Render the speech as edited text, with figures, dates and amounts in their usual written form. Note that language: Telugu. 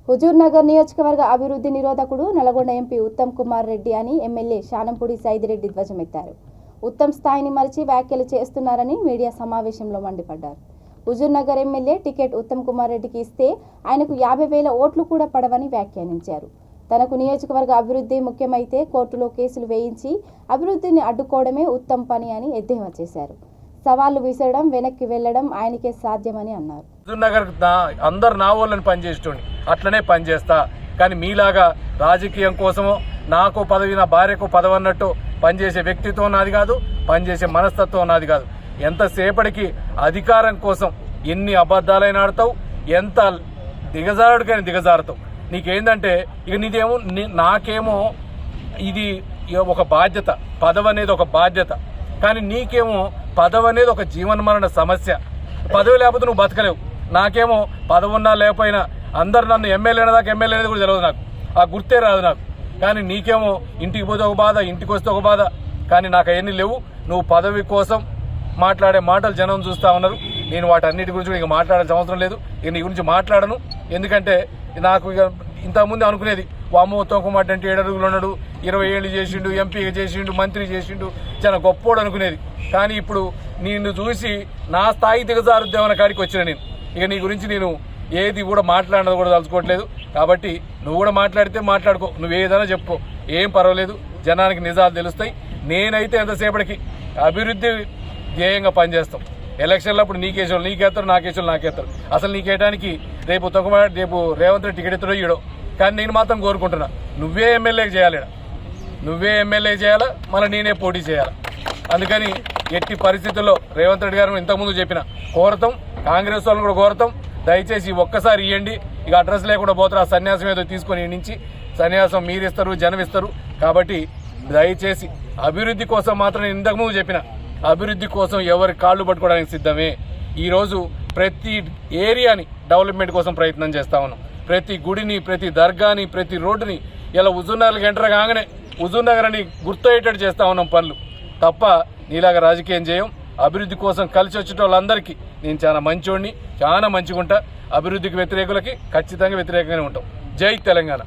హుజూర్ నగర్ నియోజకవర్గ అభివృద్ధి నిరోధకుడు నల్గొండ ఎంపీ ఉత్తమ్ కుమార్ రెడ్డి అని ఎమ్మెల్యే శానంపూడి సైదిరెడ్డి ధ్వజమెత్తారు. ఉత్తమ్ స్థాయిని మరిచి వ్యాఖ్యలు చేస్తున్నారని మీడియా సమావేశంలో మండిపడ్డారు. హుజూర్ నగర్ ఎమ్మెల్యే టికెట్ ఉత్తమ్ కుమార్ రెడ్డికి ఇస్తే ఆయనకు 50,000 ఓట్లు కూడా పడవని వ్యాఖ్యానించారు. తనకు నియోజకవర్గ అభివృద్ధి ముఖ్యమైతే కోర్టులో కేసులు వేయించి అభివృద్ధిని అడ్డుకోవడమే ఉత్తమ్ పని అని ఎద్దేవా చేశారు. సవాళ్లు విసరడం, వెనక్కి వెళ్లడం ఆయనకే సాధ్యమని అన్నారు. నగర్ అందరు నా వాళ్ళని పనిచేసేటోని అట్లనే పనిచేస్తా, కానీ మీలాగా రాజకీయం కోసమో నాకు పదవి నా భార్యకు పదవి అన్నట్టు పనిచేసే వ్యక్తిత్వం నాది కాదు, పనిచేసే మనస్తత్వం నాది కాదు. ఎంతసేపటికి అధికారం కోసం ఎన్ని అబద్ధాలైన ఆడతావు, ఎంత దిగజారుడికైనా దిగజారుతావు. నీకేందంటే ఇక నీదేమో నాకేమో ఇది ఒక బాధ్యత, పదవి అనేది ఒక బాధ్యత, కానీ నీకేమో పదవి అనేది ఒక జీవనమరణ సమస్య. పదవి లేకపోతే నువ్వు బతకలేవు. నాకేమో పదవి ఉన్నా లేకపోయినా అందరు నన్ను ఎమ్మెల్యే దాకా ఎమ్మెల్యే అనేది కూడా తెలియదు, నాకు ఆ గుర్తే రాదు నాకు. కానీ నీకేమో ఇంటికి పోతే ఒక బాధ, ఇంటికి వస్తే ఒక బాధ, కానీ నాకు అవన్నీ లేవు. నువ్వు పదవి కోసం మాట్లాడే మాటలు జనం చూస్తూ ఉన్నారు. నేను వాటన్నిటి గురించి ఇక మాట్లాడాల్సిన అవసరం లేదు. ఇక నీ గురించి మాట్లాడను. ఎందుకంటే నాకు ఇక ఇంతకుముందు అనుకునేది, వామో ఉత్తమ్ కుమార్ అంటే 7 అడుగులు ఉన్నాడు, 20 ఏళ్ళు చేసిండు, ఎంపీగా చేసిండు, మంత్రి చేసిండు, చాలా గొప్పోడు అనుకునేది. కానీ ఇప్పుడు నిన్ను చూసి నా స్థాయి దిగజారుద్దామన్న కాడికి వచ్చిన నేను. ఇక నీ గురించి నేను ఏది కూడా మాట్లాడదు కూడా తలుచుకోవట్లేదు. కాబట్టి నువ్వు కూడా మాట్లాడితే మాట్లాడుకో, నువ్వు ఏదైనా చెప్పుకో, ఏం పర్వాలేదు. జనానికి నిజాలు తెలుస్తాయి. నేనైతే ఎంతసేపటికి అభివృద్ధి ధ్యేయంగా పనిచేస్తాం. ఎలక్షన్లో అప్పుడు నీకేసారు నీకేస్తారు, నాకేసారు నాకేస్తారు. అసలు నీకేయడానికి రేపు ఉత్తమ్ కుమార్ రేపు రేవంత్ రెడ్డి టికెట్ ఎత్తుడో ఇయడో, కానీ నేను మాత్రం కోరుకుంటున్నా నువ్వే ఎమ్మెల్యే చేయాలి, నువ్వే ఎమ్మెల్యే చేయాలా, మళ్ళీ నేనే పోటీ చేయాలి. అందుకని ఎట్టి పరిస్థితుల్లో రేవంత్ రెడ్డి గారు ఇంతకుముందు చెప్పిన కోరతాం, కాంగ్రెస్ వాళ్ళని కూడా కోరతాం, దయచేసి ఒక్కసారి ఇవ్వండి. ఇక అడ్రస్ లేకుండా పోతారు, ఆ సన్యాసం ఏదో తీసుకొని నుంచి సన్యాసం మీరిస్తారు, జనం ఇస్తారు. కాబట్టి దయచేసి అభివృద్ధి కోసం మాత్రం నేను ఇంతకుముందు చెప్పిన అభివృద్ధి కోసం ఎవరి కాళ్ళు పట్టుకోవడానికి సిద్ధమే. ఈరోజు ప్రతి ఏరియాని డెవలప్మెంట్ కోసం ప్రయత్నం చేస్తా ఉన్నాం. ప్రతి గుడిని, ప్రతి దర్గాని, ప్రతి రోడ్డుని ఇలా హుజూర్ నగర్కి ఎంటర్ కాగానే హుజూర్ నగర్ అని గుర్తయ్యేటట్టు చేస్తా ఉన్నాం పనులు తప్ప నీలాగా రాజకీయం చేయం. అభివృద్ధి కోసం కలిసి వచ్చే వాళ్ళందరికీ నేను చాలా మంచోడిని, చాలా మంచిగా ఉంటా. అభివృద్ధికి వ్యతిరేకులకి ఖచ్చితంగా వ్యతిరేకంగానే ఉంటాం. జై తెలంగాణ.